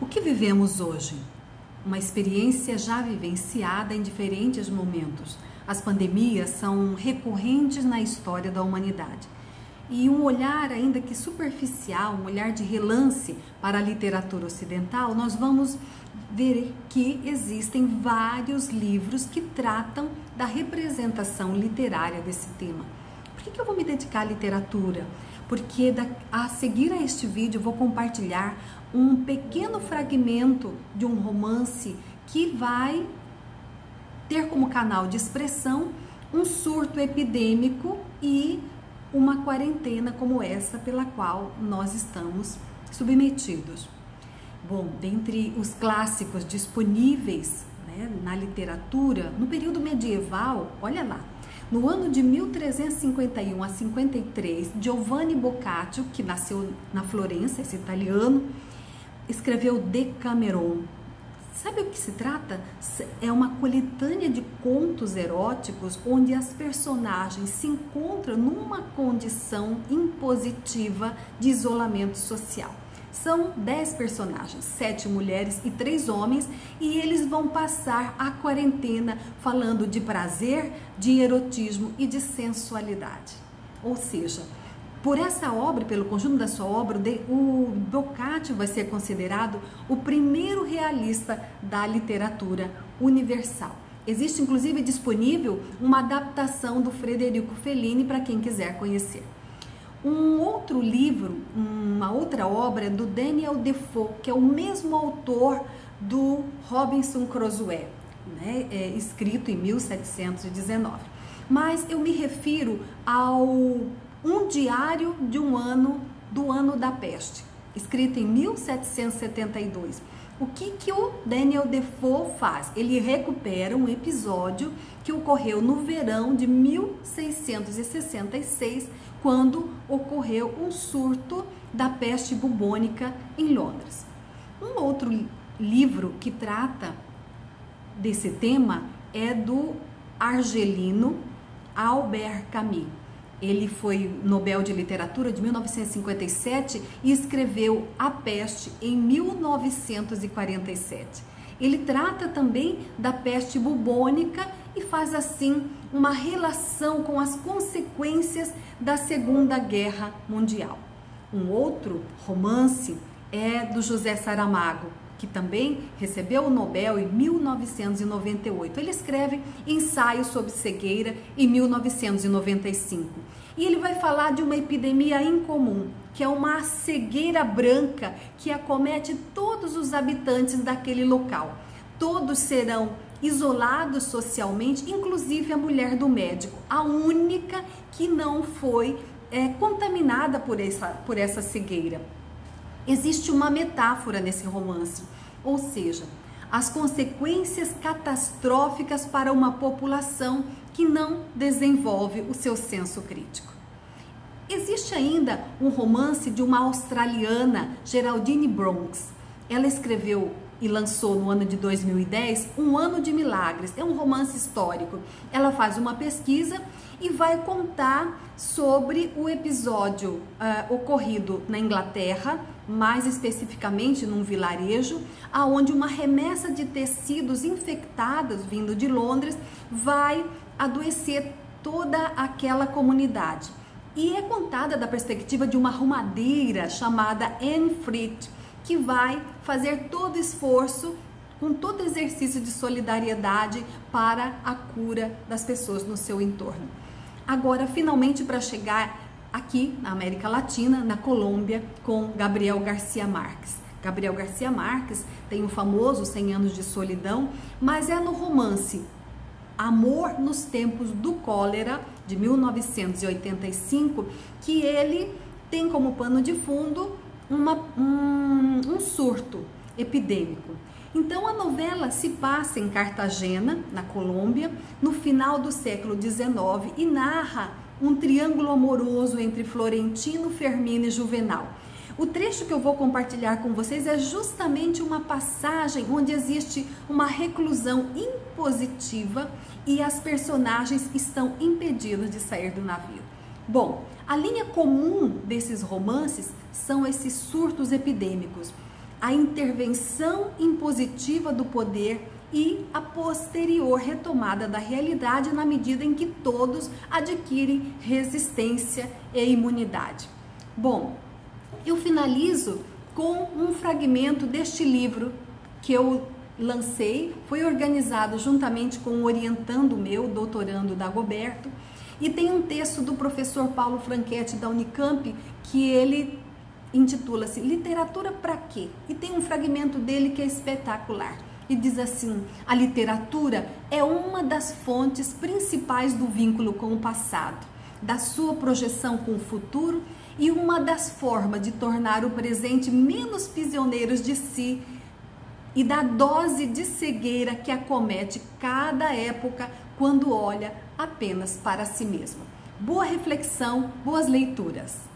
O que vivemos hoje? Uma experiência já vivenciada em diferentes momentos. As pandemias são recorrentes na história da humanidade. E um olhar ainda que superficial, um olhar de relance para a literatura ocidental, nós vamos ver que existem vários livros que tratam da representação literária desse tema. Por que eu vou me dedicar à literatura? Porque a seguir a este vídeo eu vou compartilhar um pequeno fragmento de um romance que vai ter como canal de expressão um surto epidêmico e uma quarentena como essa pela qual nós estamos submetidos. Bom, dentre os clássicos disponíveis, na literatura, no período medieval, olha lá, no ano de 1351 a 53, Giovanni Boccaccio, que nasceu na Florença, esse italiano, escreveu Decameron. Sabe o que se trata? É uma coletânea de contos eróticos onde as personagens se encontram numa condição impositiva de isolamento social. São 10 personagens, 7 mulheres e 3 homens, e eles vão passar a quarentena falando de prazer, de erotismo e de sensualidade. Ou seja, por essa obra, pelo conjunto da sua obra, o Boccaccio vai ser considerado o primeiro realista da literatura universal. Existe inclusive disponível uma adaptação do Federico Fellini para quem quiser conhecer. Um outro livro, uma outra obra do Daniel Defoe, que é o mesmo autor do Robinson Crusoe, escrito em 1719. Mas eu me refiro ao Um Diário de um Ano, do Ano da Peste, escrito em 1772. O que o Daniel Defoe faz? Ele recupera um episódio que ocorreu no verão de 1666, quando ocorreu um surto da peste bubônica em Londres. Um outro livro que trata desse tema é do argelino Albert Camus. Ele foi Nobel de Literatura de 1957 e escreveu A Peste em 1947. Ele trata também da peste bubônica e faz assim uma relação com as consequências da Segunda Guerra Mundial. Um outro romance é do José Saramago, que também recebeu o Nobel em 1998. Ele escreve Ensaio sobre Cegueira em 1995. E ele vai falar de uma epidemia incomum, que é uma cegueira branca que acomete todos os habitantes daquele local. Todos serão isolados socialmente, inclusive a mulher do médico, a única que não foi contaminada por essa cegueira. Existe uma metáfora nesse romance, ou seja, as consequências catastróficas para uma população que não desenvolve o seu senso crítico. Existe ainda um romance de uma australiana, Geraldine Bronx. Ela escreveu e lançou no ano de 2010 Um Ano de Milagres. É um romance histórico. Ela faz uma pesquisa e vai contar sobre o episódio ocorrido na Inglaterra, mais especificamente num vilarejo, aonde uma remessa de tecidos infectados vindo de Londres vai adoecer toda aquela comunidade. E é contada da perspectiva de uma arrumadeira chamada Anne Frith, que vai fazer todo esforço, com todo exercício de solidariedade para a cura das pessoas no seu entorno. Agora, finalmente, para chegar aqui na América Latina, na Colômbia, com Gabriel Garcia Marques. Gabriel Garcia Marques tem o famoso 100 Anos de Solidão, mas é no romance Amor nos Tempos do Cólera, de 1985, que ele tem como pano de fundo um surto epidêmico. Então a novela se passa em Cartagena, na Colômbia, no final do século XIX e narra um triângulo amoroso entre Florentino, Fermina e Juvenal. O trecho que eu vou compartilhar com vocês é justamente uma passagem onde existe uma reclusão impositiva e as personagens estão impedidas de sair do navio. Bom, a linha comum desses romances são esses surtos epidêmicos. a intervenção impositiva do poder e a posterior retomada da realidade na medida em que todos adquirem resistência e imunidade. Bom, eu finalizo com um fragmento deste livro que eu lancei, foi organizado juntamente com um orientando meu, doutorando Dagoberto, e tem um texto do professor Paulo Franchetti da Unicamp que ele intitula-se Literatura para quê? E tem um fragmento dele que é espetacular. E diz assim: a literatura é uma das fontes principais do vínculo com o passado, da sua projeção com o futuro e uma das formas de tornar o presente menos prisioneiros de si e da dose de cegueira que acomete cada época quando olha apenas para si mesma. Boa reflexão, boas leituras!